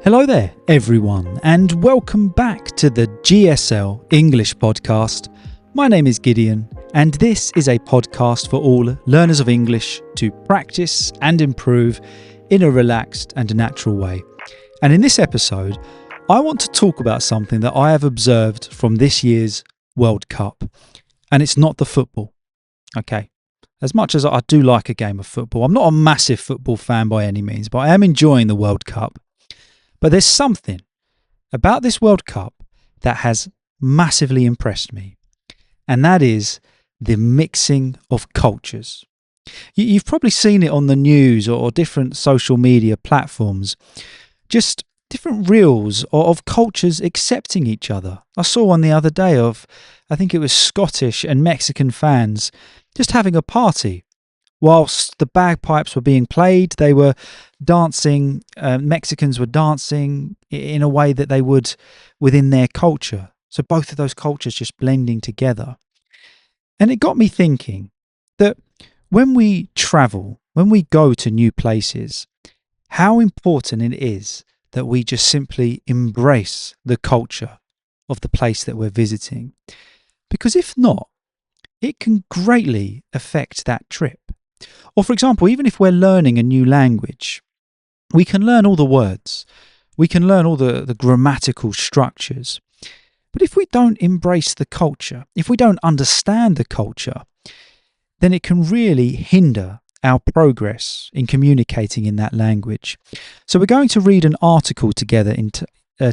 Hello there, everyone, and welcome back to the GSL-English Podcast. My name is Gideon, and this is a podcast for all learners of English to practice and improve in a relaxed and natural way. And in this episode, I want to talk about something that I have observed from this year's World Cup, and it's not the football. Okay, as much as I do like a game of football, I'm not a massive football fan by any means, but I am enjoying the World Cup. But there's something about this World Cup that has massively impressed me, and that is the mixing of cultures. You've probably seen it on the news or different social media platforms, just different reels of cultures accepting each other. I saw one the other day of, I think it was Scottish and Mexican fans just having a party. Whilst the bagpipes were being played, they were dancing, Mexicans were dancing in a way that they would within their culture. So both of those cultures just blending together. And it got me thinking that when we travel, when we go to new places, how important it is that we just simply embrace the culture of the place that we're visiting. Because if not, it can greatly affect that trip. Or for example, even if we're learning a new language, we can learn all the words, we can learn all the grammatical structures. But if we don't embrace the culture, if we don't understand the culture, then it can really hinder our progress in communicating in that language. So we're going to read an article together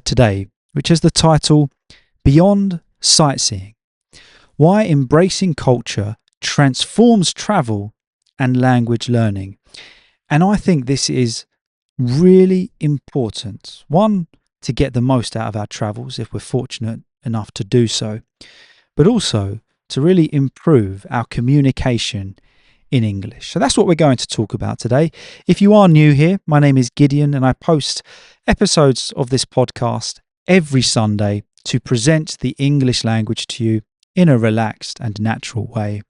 today, which has the title, Beyond Sightseeing: Why Embracing Culture Transforms Travel and Language Learning. And I think this is really important. One, to get the most out of our travels if we're fortunate enough to do so, but also to really improve our communication in English. So that's what we're going to talk about today. If you are new here, my name is Gideon and I post episodes of this podcast every Sunday to present the English language to you in a relaxed and natural way.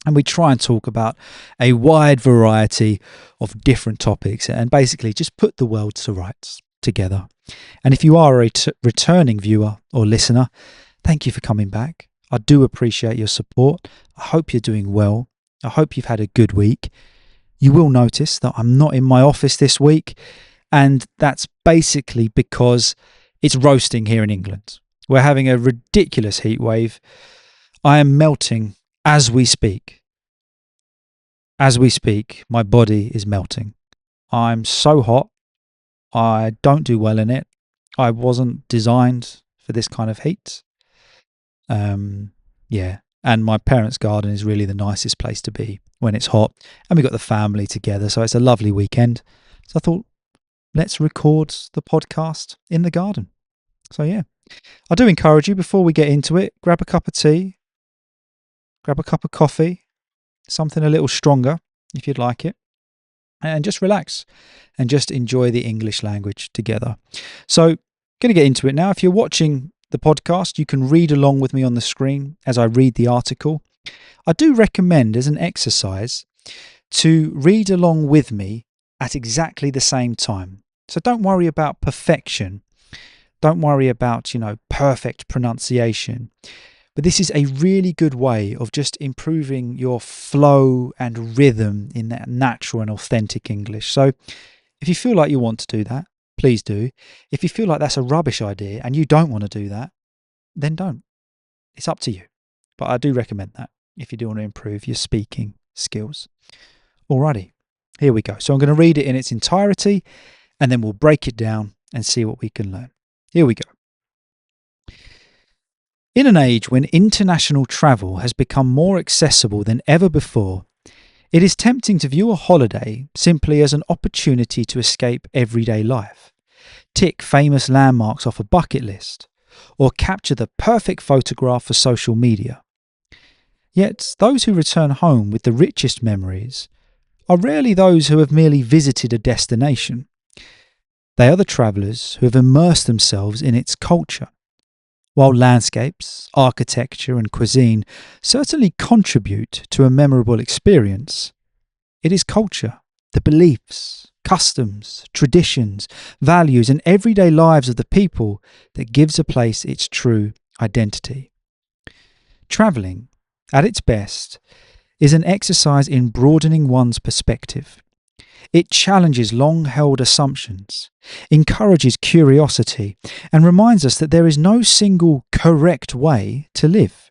And we try and talk about a wide variety of different topics and basically just put the world to rights together. And if you are a returning viewer or listener, thank you for coming back. I do appreciate your support. I hope you're doing well. I hope you've had a good week. You will notice that I'm not in my office this week, and that's basically because it's roasting here in England. We're having a ridiculous heat wave. I am melting as we speak. As we speak, my body is melting. I'm so hot. I don't do well in it. I wasn't designed for this kind of heat. And my parents' garden is really the nicest place to be when it's hot. And we got the family together, so it's a lovely weekend. So I thought, let's record the podcast in the garden. So yeah, I do encourage you, before we get into it, grab a cup of tea, grab a cup of coffee, something a little stronger if you'd like it, and just relax and just enjoy the English language together. So, going to get into it now. If you're watching the podcast, you can read along with me on the screen as I read the article. I do recommend, as an exercise, to read along with me at exactly the same time. So don't worry about perfection. Don't worry about, perfect pronunciation. But this is a really good way of just improving your flow and rhythm in that natural and authentic English. So if you feel like you want to do that, please do. If you feel like that's a rubbish idea and you don't want to do that, then don't. It's up to you. But I do recommend that if you do want to improve your speaking skills. Alrighty, here we go. So I'm going to read it in its entirety and then we'll break it down and see what we can learn. Here we go. In an age when international travel has become more accessible than ever before, it is tempting to view a holiday simply as an opportunity to escape everyday life, tick famous landmarks off a bucket list, or capture the perfect photograph for social media. Yet those who return home with the richest memories are rarely those who have merely visited a destination. They are the travellers who have immersed themselves in its culture. While landscapes, architecture and cuisine certainly contribute to a memorable experience, it is culture the beliefs, customs, traditions, values, and everyday lives of the people that gives a place its true identity. Travelling, at its best, is an exercise in broadening one's perspective. It challenges long-held assumptions, encourages curiosity, and reminds us that there is no single correct way to live.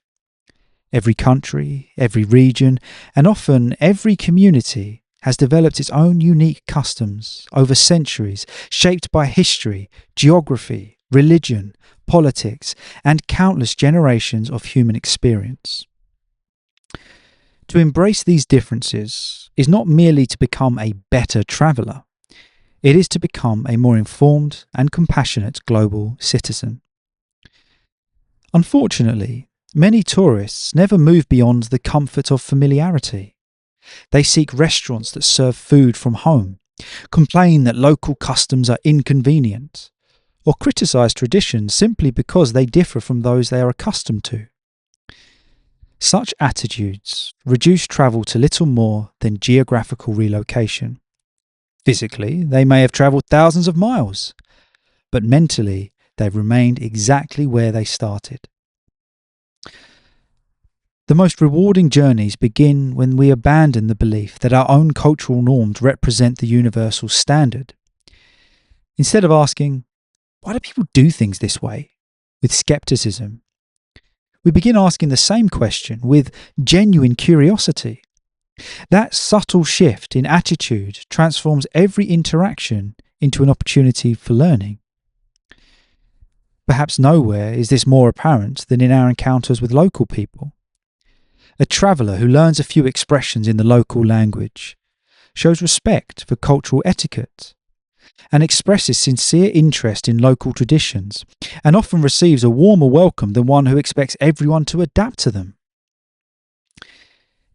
Every country, every region, and often every community has developed its own unique customs over centuries, shaped by history, geography, religion, politics, and countless generations of human experience. To embrace these differences is not merely to become a better traveller, it is to become a more informed and compassionate global citizen. Unfortunately, many tourists never move beyond the comfort of familiarity. They seek restaurants that serve food from home, complain that local customs are inconvenient, or criticise traditions simply because they differ from those they are accustomed to. Such attitudes reduce travel to little more than geographical relocation. Physically, they may have travelled thousands of miles, but mentally, they've remained exactly where they started. The most rewarding journeys begin when we abandon the belief that our own cultural norms represent the universal standard. Instead of asking, why do people do things this way, with skepticism, we begin asking the same question with genuine curiosity. That subtle shift in attitude transforms every interaction into an opportunity for learning. Perhaps nowhere is this more apparent than in our encounters with local people. A traveller who learns a few expressions in the local language shows respect for cultural etiquette and expresses sincere interest in local traditions, and often receives a warmer welcome than one who expects everyone to adapt to them.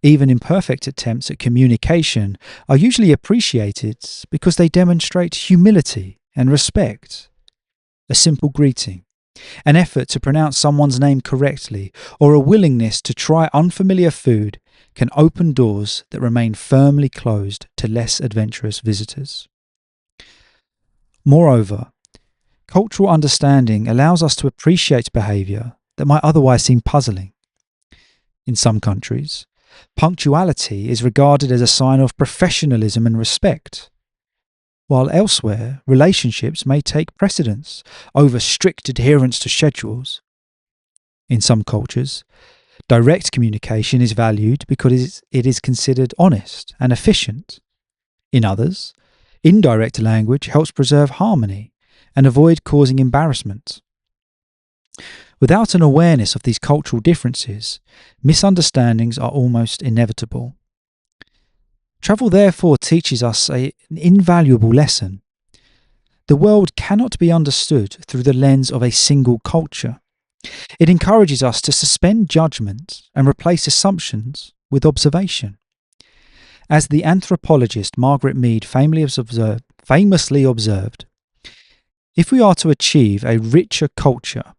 Even imperfect attempts at communication are usually appreciated because they demonstrate humility and respect. A simple greeting, an effort to pronounce someone's name correctly, or a willingness to try unfamiliar food can open doors that remain firmly closed to less adventurous visitors. Moreover, cultural understanding allows us to appreciate behaviour that might otherwise seem puzzling. In some countries, punctuality is regarded as a sign of professionalism and respect, while elsewhere relationships may take precedence over strict adherence to schedules. In some cultures, direct communication is valued because it is considered honest and efficient. In others, indirect language helps preserve harmony and avoid causing embarrassment. Without an awareness of these cultural differences, misunderstandings are almost inevitable. Travel therefore teaches us an invaluable lesson. The world cannot be understood through the lens of a single culture. It encourages us to suspend judgment and replace assumptions with observation. As the anthropologist Margaret Mead famously observed, if we are to achieve a richer culture,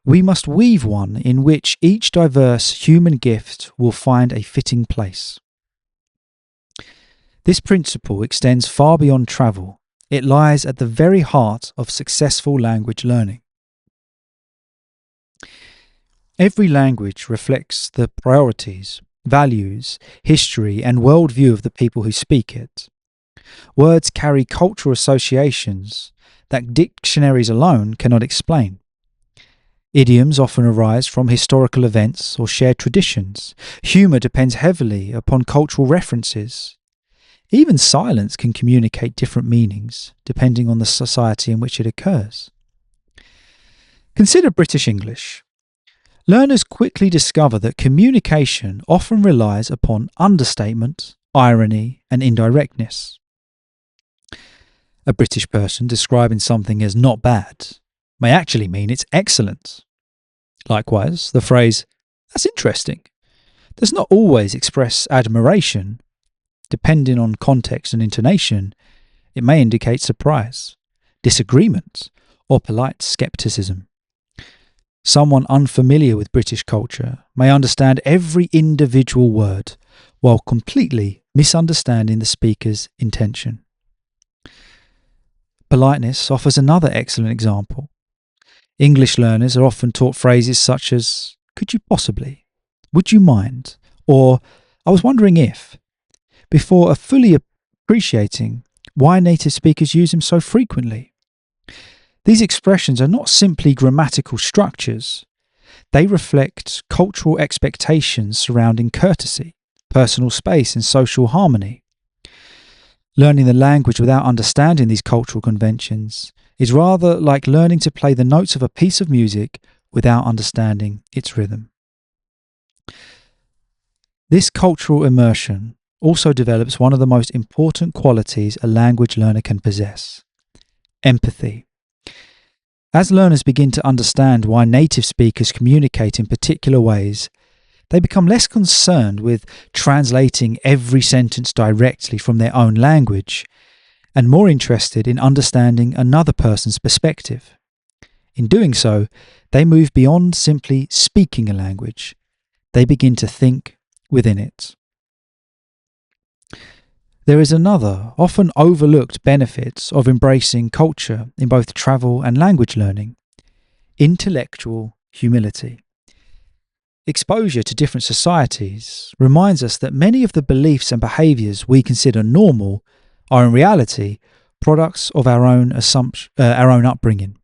we must weave one in which each diverse human gift will find a fitting place. This principle extends far beyond travel. It lies at the very heart of successful language learning. Every language reflects the priorities, values, history, and worldview of the people who speak it. Words carry cultural associations that dictionaries alone cannot explain. Idioms often arise from historical events or shared traditions. Humour depends heavily upon cultural references. Even silence can communicate different meanings depending on the society in which it occurs. Consider British English. Learners quickly discover that communication often relies upon understatement, irony, and indirectness. A British person describing something as not bad may actually mean it's excellent. Likewise, the phrase, "that's interesting," does not always express admiration. Depending on context and intonation, it may indicate surprise, disagreement, or polite skepticism. Someone unfamiliar with British culture may understand every individual word, while completely misunderstanding the speaker's intention. Politeness offers another excellent example. English learners are often taught phrases such as, "Could you possibly?" "Would you mind?" or "I was wondering if," before fully appreciating why native speakers use them so frequently. These expressions are not simply grammatical structures. They reflect cultural expectations surrounding courtesy, personal space, and social harmony. Learning the language without understanding these cultural conventions is rather like learning to play the notes of a piece of music without understanding its rhythm. This cultural immersion also develops one of the most important qualities a language learner can possess: empathy. As learners begin to understand why native speakers communicate in particular ways, they become less concerned with translating every sentence directly from their own language and more interested in understanding another person's perspective. In doing so, they move beyond simply speaking a language. They begin to think within it. There is another, often overlooked benefit of embracing culture in both travel and language learning: intellectual humility. Exposure to different societies reminds us that many of the beliefs and behaviours we consider normal are in reality products of our own upbringing.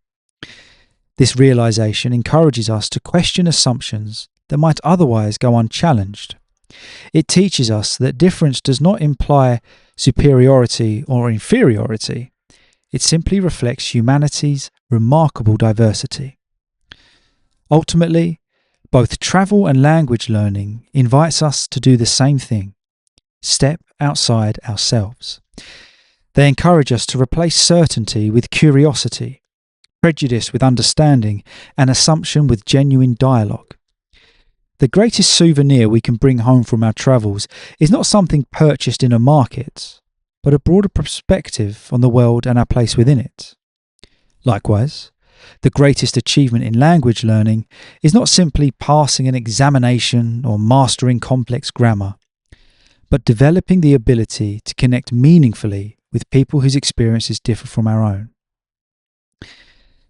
This realisation encourages us to question assumptions that might otherwise go unchallenged. It teaches us that difference does not imply superiority or inferiority. It simply reflects humanity's remarkable diversity. Ultimately, both travel and language learning invites us to do the same thing: step outside ourselves. They encourage us to replace certainty with curiosity, prejudice with understanding, and assumption with genuine dialogue. The greatest souvenir we can bring home from our travels is not something purchased in a market, but a broader perspective on the world and our place within it. Likewise, the greatest achievement in language learning is not simply passing an examination or mastering complex grammar, but developing the ability to connect meaningfully with people whose experiences differ from our own.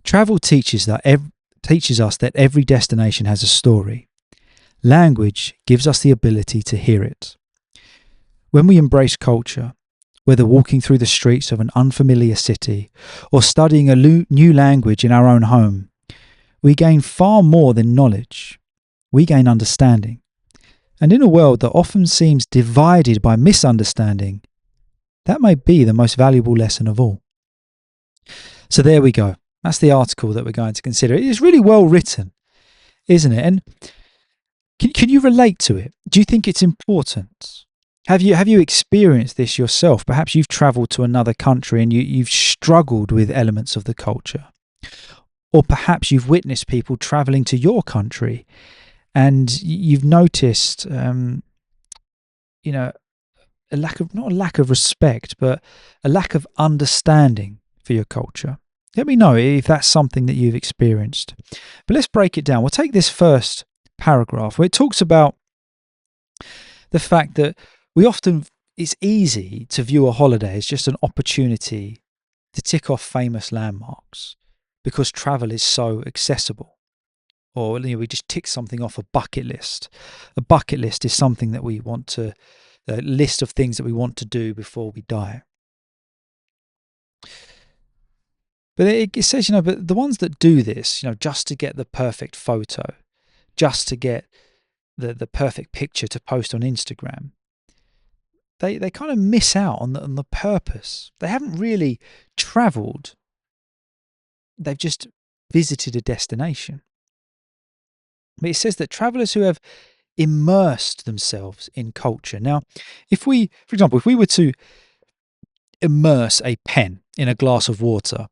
Travel teaches us that every destination has a story. Language gives us the ability to hear it. When we embrace culture, whether walking through the streets of an unfamiliar city or studying a new language in our own home, we gain far more than knowledge. We gain understanding. And in a world that often seems divided by misunderstanding, that may be the most valuable lesson of all. So there we go. That's the article that we're going to consider. It is really well written, isn't it? And can you relate to it? Do you think it's important? Have you experienced this yourself? Perhaps you've travelled to another country and you've struggled with elements of the culture. Or perhaps you've witnessed people travelling to your country and you've noticed, not a lack of respect, but a lack of understanding for your culture. Let me know if that's something that you've experienced. But let's break it down. We'll take this first paragraph where it talks about the fact that it's easy to view a holiday as just an opportunity to tick off famous landmarks because travel is so accessible. Or we just tick something off a bucket list. A bucket list is something that we want to, a list of things that we want to do before we die. But it says, but the ones that do this, just to get the perfect photo, just to get the perfect picture to post on Instagram, they kind of miss out on the purpose. They haven't really travelled. They've just visited a destination. But it says that travellers who have immersed themselves in culture. Now, for example, if we were to immerse a pen in a glass of water,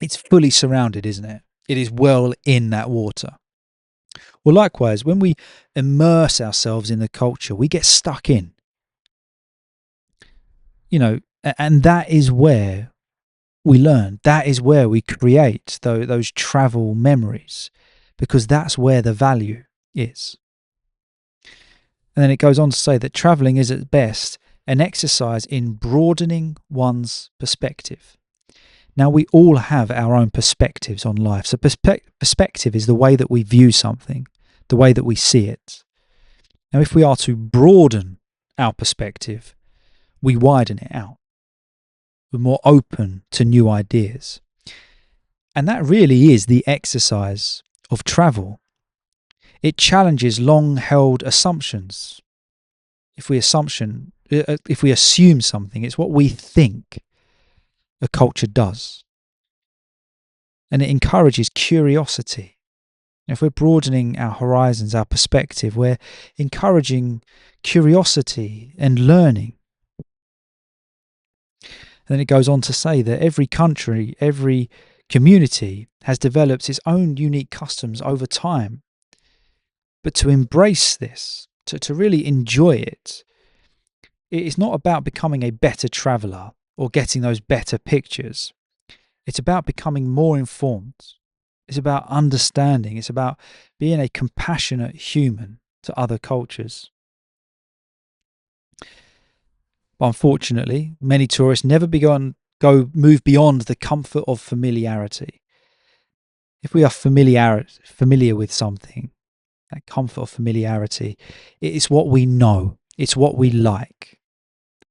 it's fully surrounded, isn't it? It is well in that water. Well, likewise, when we immerse ourselves in the culture, we get stuck in. And that is where we learn. That is where we create those travel memories, because that's where the value is. And then it goes on to say that travelling is at best an exercise in broadening one's perspective. Now, we all have our own perspectives on life. So perspective is the way that we view something, the way that we see it. Now, if we are to broaden our perspective, we widen it out. We're more open to new ideas. And that really is the exercise of travel. It challenges long-held assumptions. If we assume something, it's what we think a culture does. And it encourages curiosity. If we're broadening our horizons, our perspective, we're encouraging curiosity and learning. And then it goes on to say that every country, every community has developed its own unique customs over time. But to embrace this, to really enjoy it, it is not about becoming a better traveller or getting those better pictures. It's about becoming more informed. It's about understanding. It's about being a compassionate human to other cultures. But unfortunately, many tourists never move beyond the comfort of familiarity. If we are familiar with something, that comfort of familiarity, it is what we know. It's what we like.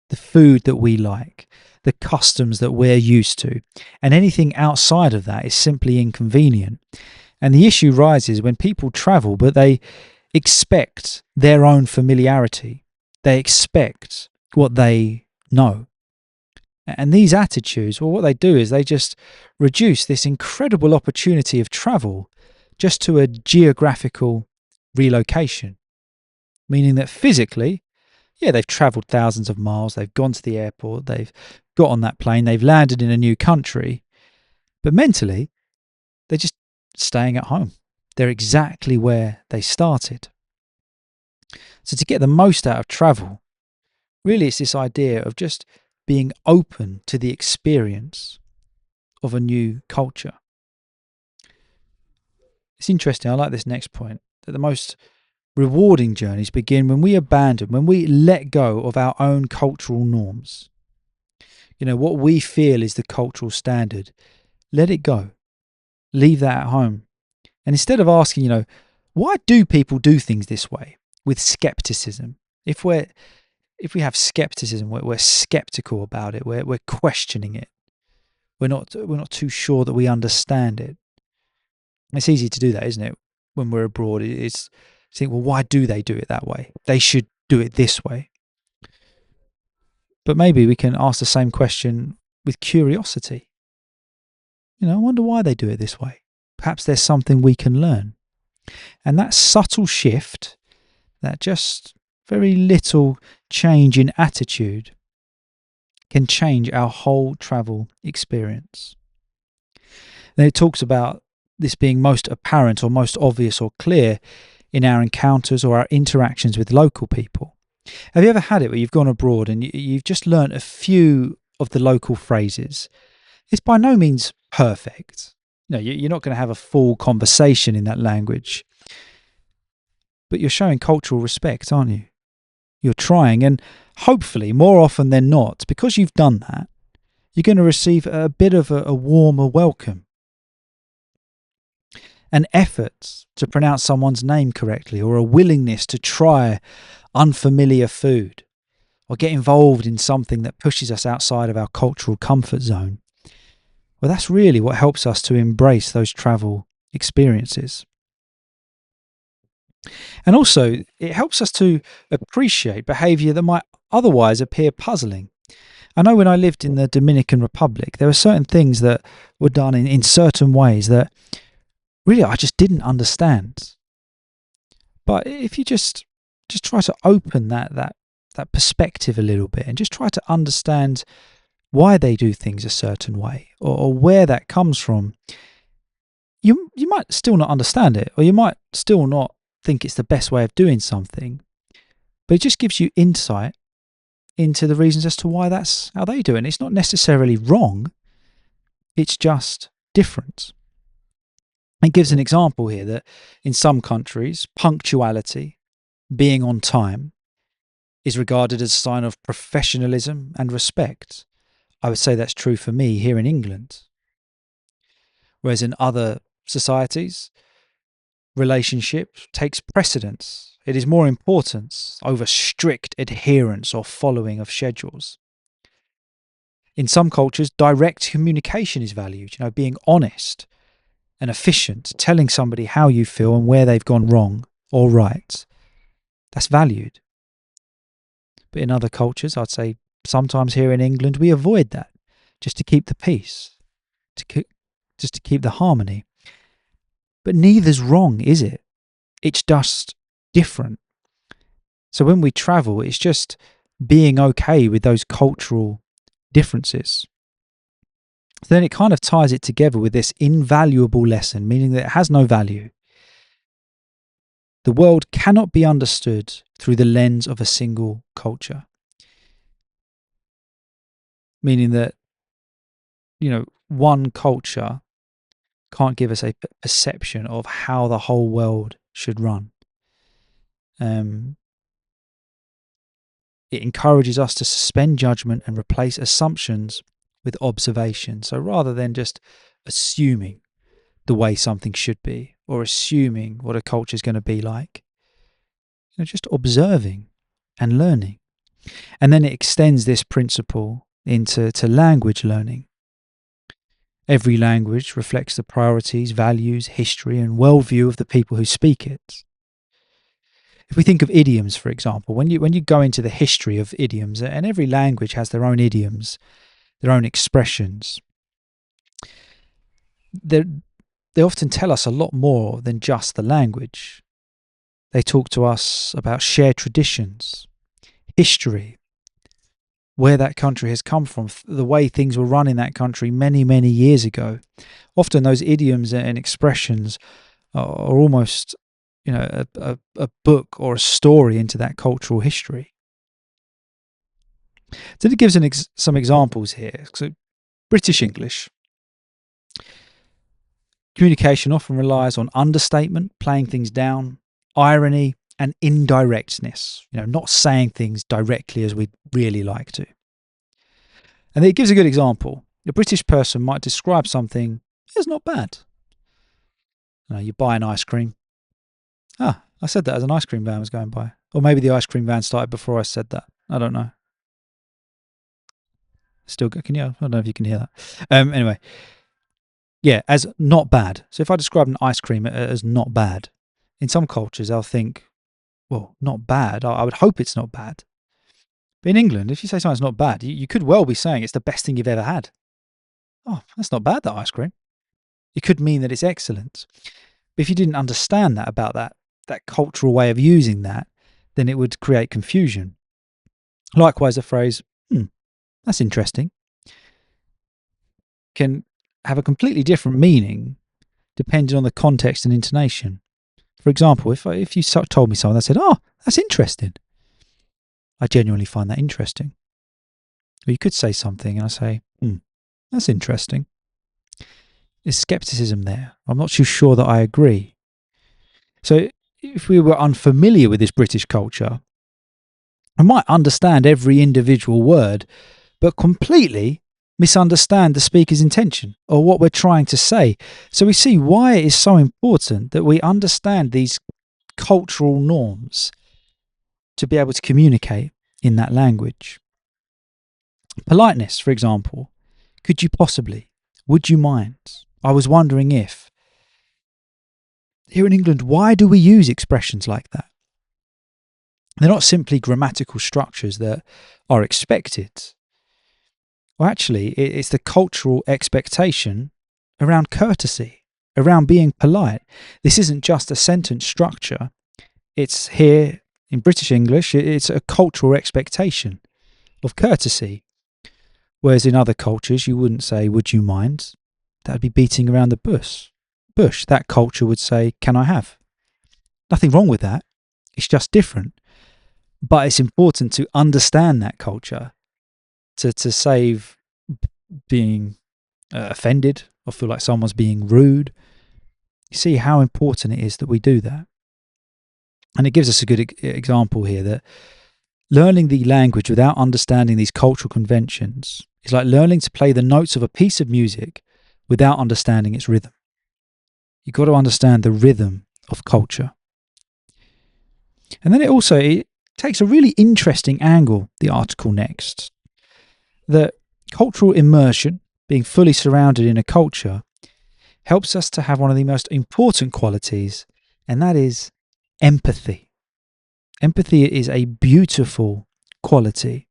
The food that we like, the customs that we're used to, and anything outside of that is simply inconvenient. And the issue rises when people travel, but they expect their own familiarity. They expect what they know. And these attitudes, well, what they do is they just reduce this incredible opportunity of travel just to a geographical relocation, meaning that physically, they've travelled thousands of miles, they've gone to the airport, they've got on that plane, they've landed in a new country, but mentally, they're just staying at home. They're exactly where they started. So to get the most out of travel, really it's this idea of just being open to the experience of a new culture. It's interesting, I like this next point, that the most rewarding journeys begin when we let go of our own cultural norms. What we feel is the cultural standard. Let it go. Leave that at home. And instead of asking, why do people do things this way, with skepticism? If we have skepticism, we're skeptical about it. We're questioning it. We're not too sure that we understand it. It's easy to do that, isn't it? When we're abroad, it's think, well, why do they do it that way? They should do it this way. But maybe we can ask the same question with curiosity. I wonder why they do it this way. Perhaps there's something we can learn. And that subtle shift, that just very little change in attitude, can change our whole travel experience. Then it talks about this being most apparent or most obvious or clear in our encounters or our interactions with local people. Have you ever had it where you've gone abroad and you've just learnt a few of the local phrases? It's by no means perfect. You're not going to have a full conversation in that language. But you're showing cultural respect, aren't you? You're trying, and hopefully, more often than not, because you've done that, you're going to receive a bit of a warmer welcome. An effort to pronounce someone's name correctly, or a willingness to try unfamiliar food, or get involved in something that pushes us outside of our cultural comfort zone. Well, that's really what helps us to embrace those travel experiences. And also, it helps us to appreciate behaviour that might otherwise appear puzzling. I know when I lived in the Dominican Republic, there were certain things that were done in certain ways that really I just didn't understand. But if you just try to open that perspective a little bit and just try to understand why they do things a certain way or where that comes from, you might still not understand it, or you might still not think it's the best way of doing something, but it just gives you insight into the reasons as to why that's how they do it. And it's not necessarily wrong, it's just different. It gives an example here that in some countries, punctuality, being on time is regarded as a sign of professionalism and respect. I would say that's true for me here in England. Whereas in other societies, relationship takes precedence. It is more important over strict adherence or following of schedules. In some cultures, direct communication is valued, being honest and efficient, telling somebody how you feel and where they've gone wrong or right. That's valued. But in other cultures, I'd say sometimes here in England, we avoid that just to keep the peace, just to keep the harmony. But neither's wrong, is it? It's just different. So when we travel, it's just being okay with those cultural differences. Then it kind of ties it together with this invaluable lesson, meaning that it has no value. The world cannot be understood through the lens of a single culture. Meaning that, one culture can't give us a perception of how the whole world should run. It encourages us to suspend judgment and replace assumptions with observation. So rather than just assuming the way something should be or assuming what a culture is going to be like, just observing and learning. And then it extends this principle into language learning. Every language reflects the priorities, values, history, and worldview of the people who speak it. If we think of idioms, for example, when you go into the history of idioms, and every language has their own idioms, their own expressions, they often tell us a lot more than just the language. They talk to us about shared traditions, history, where that country has come from, the way things were run in that country many, many years ago. Often those idioms and expressions are almost a book or a story into that cultural history. So it gives some examples here. So British English. Communication often relies on understatement, playing things down, irony, and indirectness. Not saying things directly as we'd really like to. And it gives a good example. A British person might describe something as not bad. You buy an ice cream. I said that as an ice cream van was going by. Or maybe the ice cream van started before I said that. I don't know. Still, can you? I don't know if you can hear that. Anyway, yeah, as not bad. So if I describe an ice cream as not bad, in some cultures I'll think, well, not bad. I would hope it's not bad. But in England, if you say something's not bad, you could well be saying it's the best thing you've ever had. Oh, that's not bad, that ice cream. It could mean that it's excellent. But if you didn't understand that about that cultural way of using that, then it would create confusion. Likewise, the phrase, that's interesting, can have a completely different meaning depending on the context and intonation. For example, if you told me something, I said, oh, that's interesting. I genuinely find that interesting. Or you could say something and I say, that's interesting. There's skepticism there. I'm not too sure that I agree. So if we were unfamiliar with this British culture, I might understand every individual word, but completely misunderstand the speaker's intention or what we're trying to say. So we see why it is so important that we understand these cultural norms to be able to communicate in that language. Politeness, for example. Could you possibly? Would you mind? I was wondering if. Here in England, why do we use expressions like that? They're not simply grammatical structures that are expected. Well, actually, it's the cultural expectation around courtesy, around being polite. This isn't just a sentence structure. It's here in British English, it's a cultural expectation of courtesy. Whereas in other cultures, you wouldn't say, would you mind? That would be beating around the bush. That culture would say, can I have? Nothing wrong with that. It's just different. But it's important to understand that culture to save being offended or feel like someone's being rude. You see how important it is that we do that. And it gives us a good example here that learning the language without understanding these cultural conventions is like learning to play the notes of a piece of music without understanding its rhythm. You've got to understand the rhythm of culture. And then it takes a really interesting angle, the article next, that cultural immersion, being fully surrounded in a culture, helps us to have one of the most important qualities, and that is empathy. Empathy is a beautiful quality.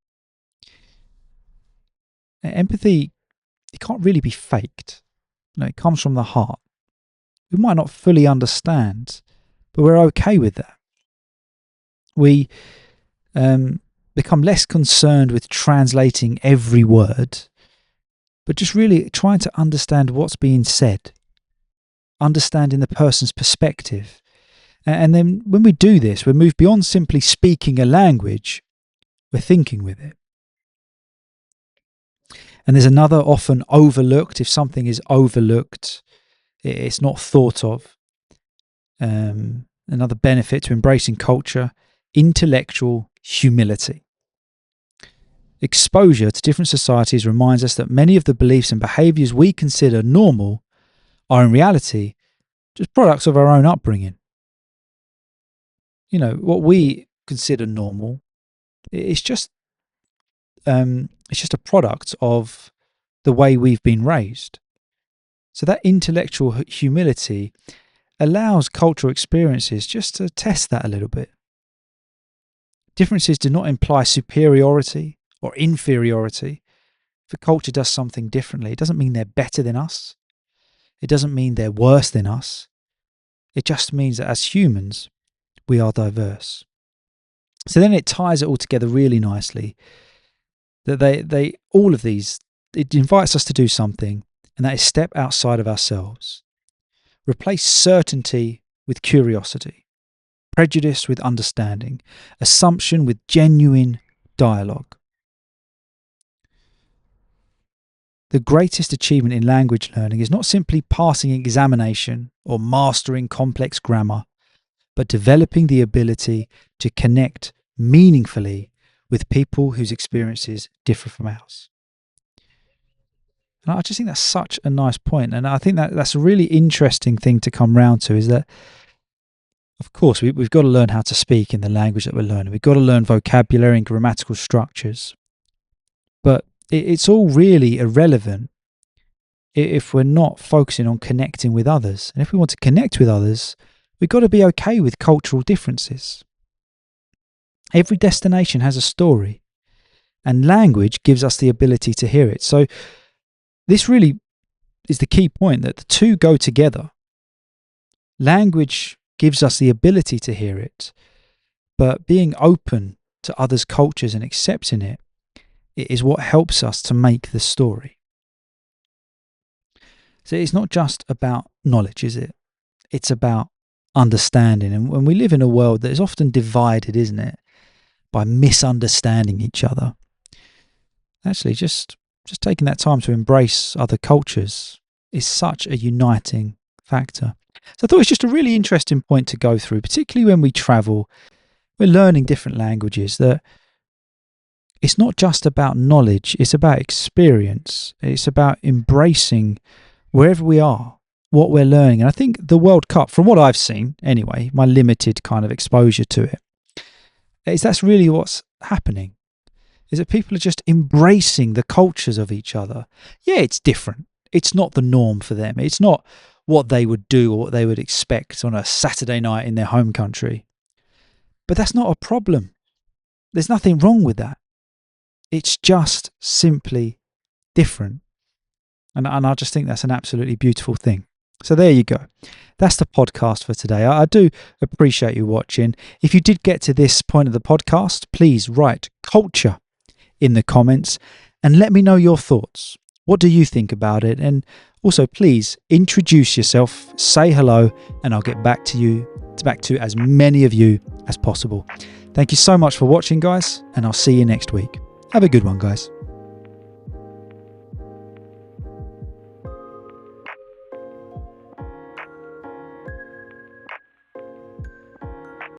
Empathy, it can't really be faked. It comes from the heart. We might not fully understand, but we're okay with that. We become less concerned with translating every word, but just really trying to understand what's being said, understanding the person's perspective. And then when we do this, we move beyond simply speaking a language, we're thinking with it. And there's another often overlooked, if something is overlooked, it's not thought of. Another benefit to embracing culture, intellectual humility. Exposure to different societies reminds us that many of the beliefs and behaviours we consider normal are in reality just products of our own upbringing. What we consider normal, it's just a product of the way we've been raised. So that intellectual humility allows cultural experiences just to test that a little bit. Differences do not imply superiority or inferiority. If a culture does something differently, it doesn't mean they're better than us. It doesn't mean they're worse than us. It just means that as humans, we are diverse. So then it ties it all together really nicely. That they all of these, it invites us to do something, and that is step outside of ourselves. Replace certainty with curiosity, prejudice with understanding, assumption with genuine dialogue. The greatest achievement in language learning is not simply passing an examination or mastering complex grammar, but developing the ability to connect meaningfully with people whose experiences differ from ours. And I just think that's such a nice point. And I think that's a really interesting thing to come round to, is that, of course, we've got to learn how to speak in the language that we're learning. We've got to learn vocabulary and grammatical structures. But it's all really irrelevant if we're not focusing on connecting with others. And if we want to connect with others, we've got to be okay with cultural differences. Every destination has a story, and language gives us the ability to hear it. So this really is the key point, that the two go together. Language gives us the ability to hear it, but being open to others' cultures and accepting it is what helps us to make the story. So it's not just about knowledge, is it? It's about understanding. And when we live in a world that is often divided, isn't it, by misunderstanding each other, actually just taking that time to embrace other cultures is such a uniting factor. So I thought it was just a really interesting point to go through, particularly when we travel, we're learning different languages, that it's not just about knowledge, it's about experience. It's about embracing wherever we are, what we're learning. And I think the World Cup, from what I've seen anyway, my limited kind of exposure to it, is that's really what's happening, is that people are just embracing the cultures of each other. Yeah, it's different. It's not the norm for them. It's not what they would do or what they would expect on a Saturday night in their home country. But that's not a problem. There's nothing wrong with that. It's just simply different. And I just think that's an absolutely beautiful thing. So there you go. That's the podcast for today. I do appreciate you watching. If you did get to this point of the podcast, please write culture in the comments and let me know your thoughts. What do you think about it? And also, please introduce yourself, say hello, and I'll get back to as many of you as possible. Thank you so much for watching, guys, and I'll see you next week. Have a good one, guys.